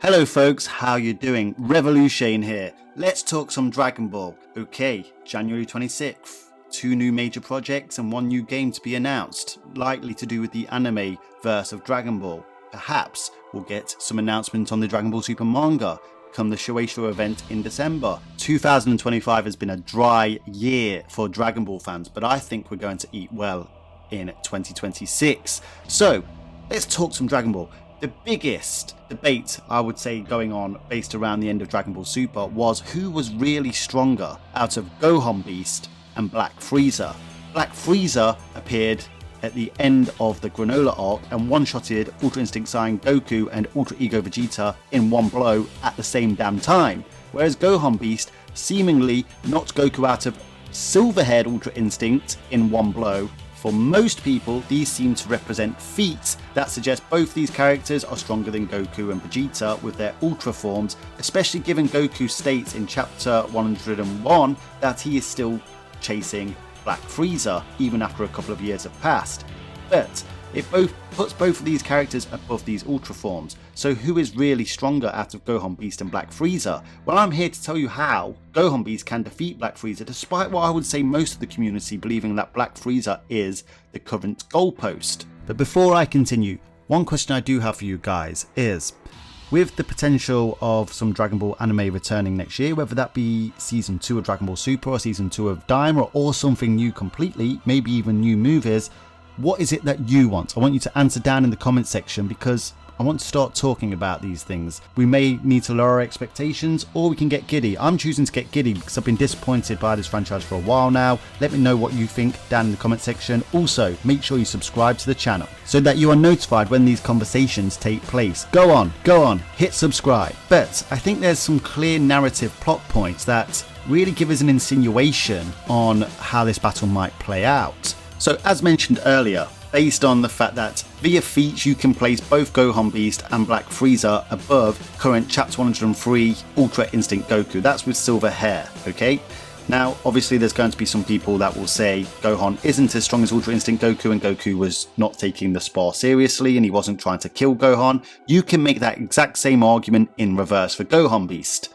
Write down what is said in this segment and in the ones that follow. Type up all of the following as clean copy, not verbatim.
Hello folks, how you doing? Revolution here. Let's talk some Dragon Ball. Okay, January 26th. 2 new major projects and 1 new game to be announced, likely to do with the anime verse of Dragon Ball. Perhaps we'll get some announcements on the Dragon Ball Super Manga come the Shueisha event in December. 2025 has been a dry year for Dragon Ball fans, but I think we're going to eat well in 2026. So, let's talk some Dragon Ball. The biggest debate, I would say, going on based around the end of Dragon Ball Super was who was really stronger out of Gohan Beast and Black Frieza. Black Frieza appeared at the end of the Granola arc and one-shotted Ultra Instinct Goku and Ultra Ego Vegeta in one blow at the same damn time, whereas Gohan Beast seemingly knocked Goku out of silver-haired Ultra Instinct in one blow. For most people, these seem to represent feats that suggest both these characters are stronger than Goku and Vegeta with their Ultra forms, especially given Goku states in chapter 101 that he is still chasing Black Frieza even after a couple of years have passed. But it puts both of these characters above these Ultra forms. So who is really stronger out of Gohan Beast and Black Frieza? Well, I'm here to tell you how Gohan Beast can defeat Black Frieza, despite what I would say most of the community believing that Black Frieza is the current goalpost. But before I continue, one question I do have for you guys is, with the potential of some Dragon Ball anime returning next year, whether that be Season 2 of Dragon Ball Super or Season 2 of Daima or something new completely, maybe even new movies, what is it that you want? I want you to answer down in the comment section because I want to start talking about these things. We may need to lower our expectations or we can get giddy. I'm choosing to get giddy because I've been disappointed by this franchise for a while now. Let me know what you think down in the comment section. Also, make sure you subscribe to the channel so that you are notified when these conversations take place. Go on, hit subscribe. But I think there's some clear narrative plot points that really give us an insinuation on how this battle might play out. So as mentioned earlier, based on the fact that via feats you can place both Gohan Beast and Black Frieza above current chapter 103 Ultra Instinct Goku. That's with silver hair, okay? Now, obviously there's going to be some people that will say Gohan isn't as strong as Ultra Instinct Goku and Goku was not taking the spar seriously and he wasn't trying to kill Gohan. You can make that exact same argument in reverse for Gohan Beast.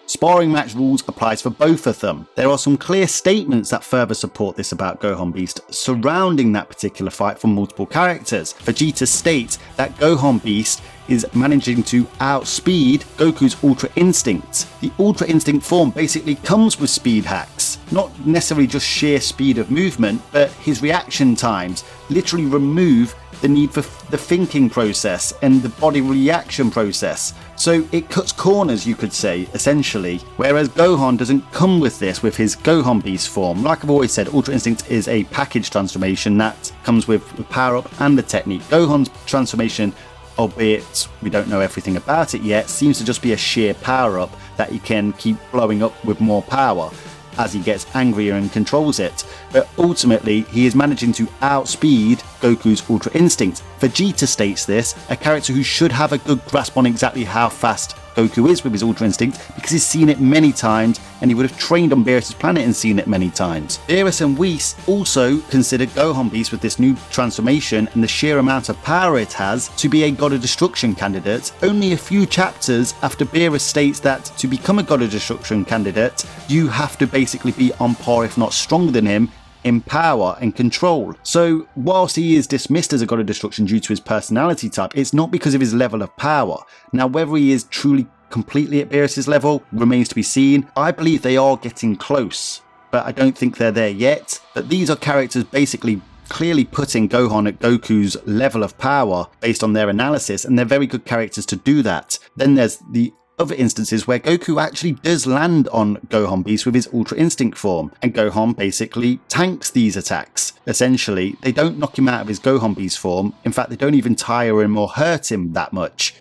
Sparring match rules applies for both of them. There are some clear statements that further support this about Gohan Beast surrounding that particular fight from multiple characters. Vegeta states that Gohan Beast is managing to outspeed Goku's Ultra Instinct. The Ultra Instinct form basically comes with speed hacks, not necessarily just sheer speed of movement, but his reaction times literally remove the need for the thinking process and the body reaction process. So it cuts corners, you could say, essentially, whereas Gohan doesn't come with this with his Gohan Beast form. Like I've always said, Ultra Instinct is a package transformation that comes with the power-up and the technique. Gohan's transformation, albeit we don't know everything about it yet, seems to just be a sheer power-up that he can keep blowing up with more power as he gets angrier and controls it. But ultimately, he is managing to outspeed Goku's Ultra Instinct. Vegeta states this, a character who should have a good grasp on exactly how fast Goku is with his Ultra Instinct because he's seen it many times and he would have trained on Beerus' planet and seen it many times. Beerus and Whis also considered Gohan Beast with this new transformation and the sheer amount of power it has to be a God of Destruction candidate only a few chapters after Beerus states that to become a God of Destruction candidate you have to basically be on par if not stronger than him in power and control. So whilst he is dismissed as a God of Destruction due to his personality type, it's not because of his level of power. Now whether he is truly completely at Beerus' level remains to be seen. I believe they are getting close, but I don't think they're there yet. But these are characters basically clearly putting Gohan at Goku's level of power based on their analysis, and they're very good characters to do that. Then there's the other instances where Goku actually does land on Gohan Beast with his Ultra Instinct form, and Gohan basically tanks these attacks. Essentially, they don't knock him out of his Gohan Beast form, in fact they don't even tire him or hurt him that much.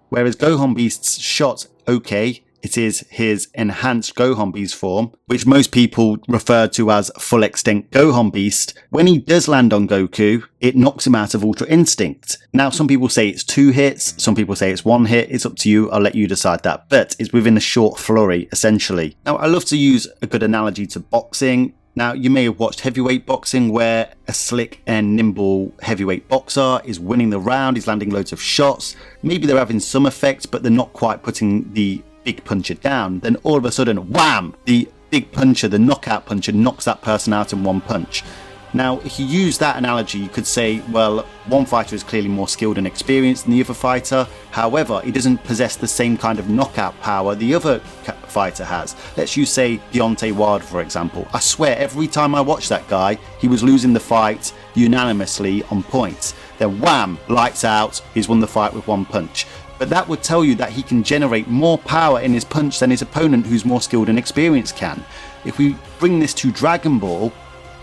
Whereas Gohan Beast's shot, okay, it is his enhanced Gohan Beast form, which most people refer to as full extent Gohan Beast. When he does land on Goku, it knocks him out of Ultra Instinct. Now some people say it's 2 hits, some people say it's 1 hit, it's up to you, I'll let you decide that, but it's within a short flurry essentially. Now I love to use a good analogy to boxing. Now, you may have watched heavyweight boxing where a slick and nimble heavyweight boxer is winning the round, he's landing loads of shots. Maybe they're having some effect, but they're not quite putting the big puncher down. Then all of a sudden, wham! The big puncher, the knockout puncher, knocks that person out in one punch. Now, if you use that analogy, you could say, well, one fighter is clearly more skilled and experienced than the other fighter. However, he doesn't possess the same kind of knockout power the other fighter has. Let's use, say, Deontay Wilder, for example. I swear, every time I watched that guy, he was losing the fight unanimously on points. Then wham, lights out, he's won the fight with one punch. But that would tell you that he can generate more power in his punch than his opponent who's more skilled and experienced can. If we bring this to Dragon Ball,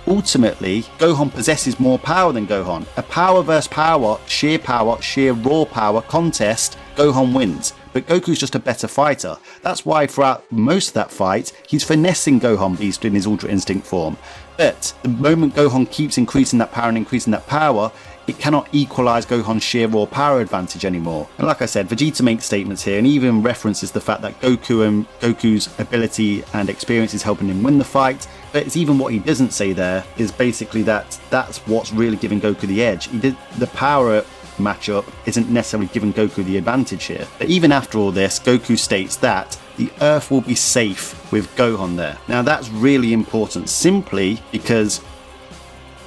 ultimately, Gohan possesses more power than Gohan. A power versus power, sheer raw power contest, Gohan wins. But Goku's just a better fighter. That's why throughout most of that fight, he's finessing Gohan Beast in his Ultra Instinct form. But the moment Gohan keeps increasing that power, it cannot equalise Gohan's sheer raw power advantage anymore. And like I said, Vegeta makes statements here and even references the fact that Goku's ability and experience is helping him win the fight. But it's even what he doesn't say there is basically that that's what's really giving Goku the edge. The power matchup isn't necessarily giving Goku the advantage here. But even after all this, Goku states that the Earth will be safe with Gohan there. Now that's really important simply because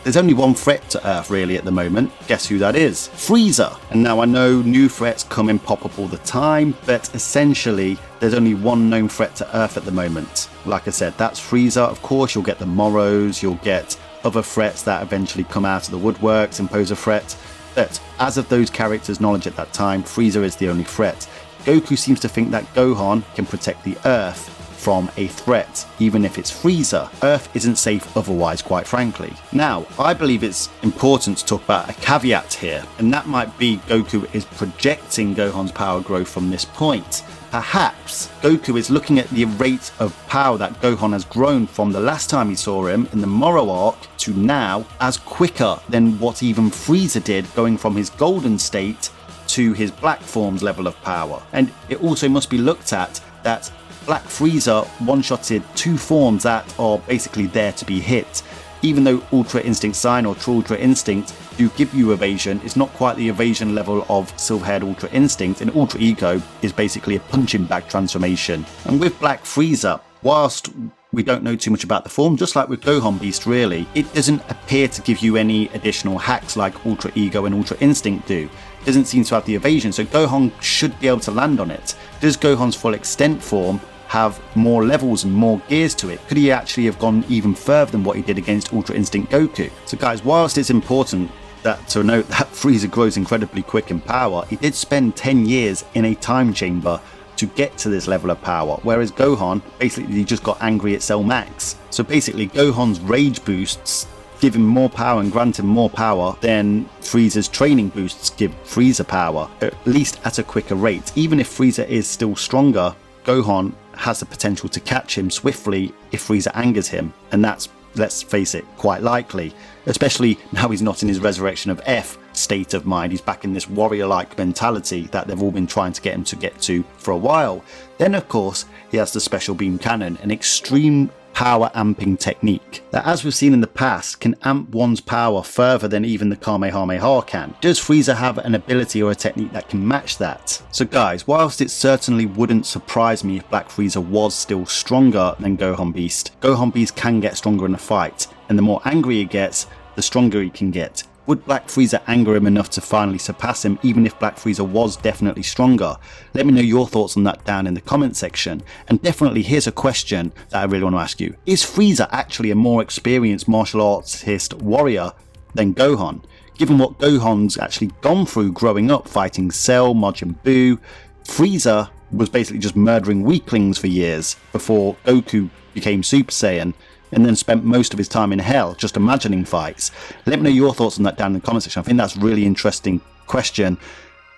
there's only one threat to Earth really at the moment. Guess who that is? Frieza. And now I know new threats come and pop up all the time, but essentially there's only one known threat to Earth at the moment. Like I said, that's Frieza. Of course, you'll get the Moros, you'll get other threats that eventually come out of the woodworks and pose a threat. But as of those characters' knowledge at that time, Frieza is the only threat. Goku seems to think that Gohan can protect the Earth from a threat, even if it's Frieza. Earth isn't safe otherwise, quite frankly. Now, I believe it's important to talk about a caveat here, and that might be Goku is projecting Gohan's power growth from this point. Perhaps Goku is looking at the rate of power that Gohan has grown from the last time he saw him in the Moro arc to now as quicker than what even Frieza did, going from his golden state to his black form's level of power. And it also must be looked at that Black Frieza one-shotted two forms that are basically there to be hit. Even though Ultra Instinct Saiyan or True Ultra Instinct do give you evasion, it's not quite the evasion level of Silver-Haired Ultra Instinct, and Ultra Ego is basically a punching bag transformation. And with Black Frieza, whilst we don't know too much about the form, just like with Gohan Beast really, it doesn't appear to give you any additional hacks like Ultra Ego and Ultra Instinct do. It doesn't seem to have the evasion, so Gohan should be able to land on it. Does Gohan's full extent form have more levels and more gears to it? Could he actually have gone even further than what he did against Ultra Instinct Goku? So guys, whilst it's important to note that Frieza grows incredibly quick in power, he did spend 10 years in a time chamber to get to this level of power, whereas Gohan basically just got angry at Cell Max. So basically Gohan's rage boosts give him more power and grant him more power than Frieza's training boosts give Frieza power, at least at a quicker rate. Even if Frieza is still stronger, Gohan has the potential to catch him swiftly if Frieza angers him, and that's, let's face it, quite likely, especially now he's not in his Resurrection of F state of mind. He's back in this warrior-like mentality that they've all been trying to get him to get to for a while. Then of course he has the Special Beam Cannon, an extreme power amping technique that, as we've seen in the past, can amp one's power further than even the Kamehameha can. Does Frieza have an ability or a technique that can match that? So guys, whilst it certainly wouldn't surprise me if Black Frieza was still stronger than Gohan Beast can get stronger in a fight, and the more angry he gets, the stronger he can get. Would Black Frieza anger him enough to finally surpass him, even if Black Frieza was definitely stronger? Let me know your thoughts on that down in the comment section. And definitely, here's a question that I really want to ask you. Is Frieza actually a more experienced martial artist warrior than Gohan? Given what Gohan's actually gone through growing up, fighting Cell, Majin Buu, Frieza was basically just murdering weaklings for years before Goku became Super Saiyan, and then spent most of his time in hell just imagining fights. Let me know your thoughts on that down in the comment section. I think that's a really interesting question.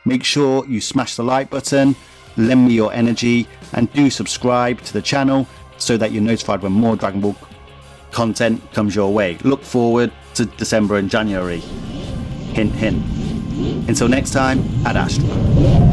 Make sure you smash the like button, lend me your energy, and do subscribe to the channel so that you're notified when more Dragon Ball content comes your way. Look forward to December and January. Hint, hint. Until next time, Ad Astra.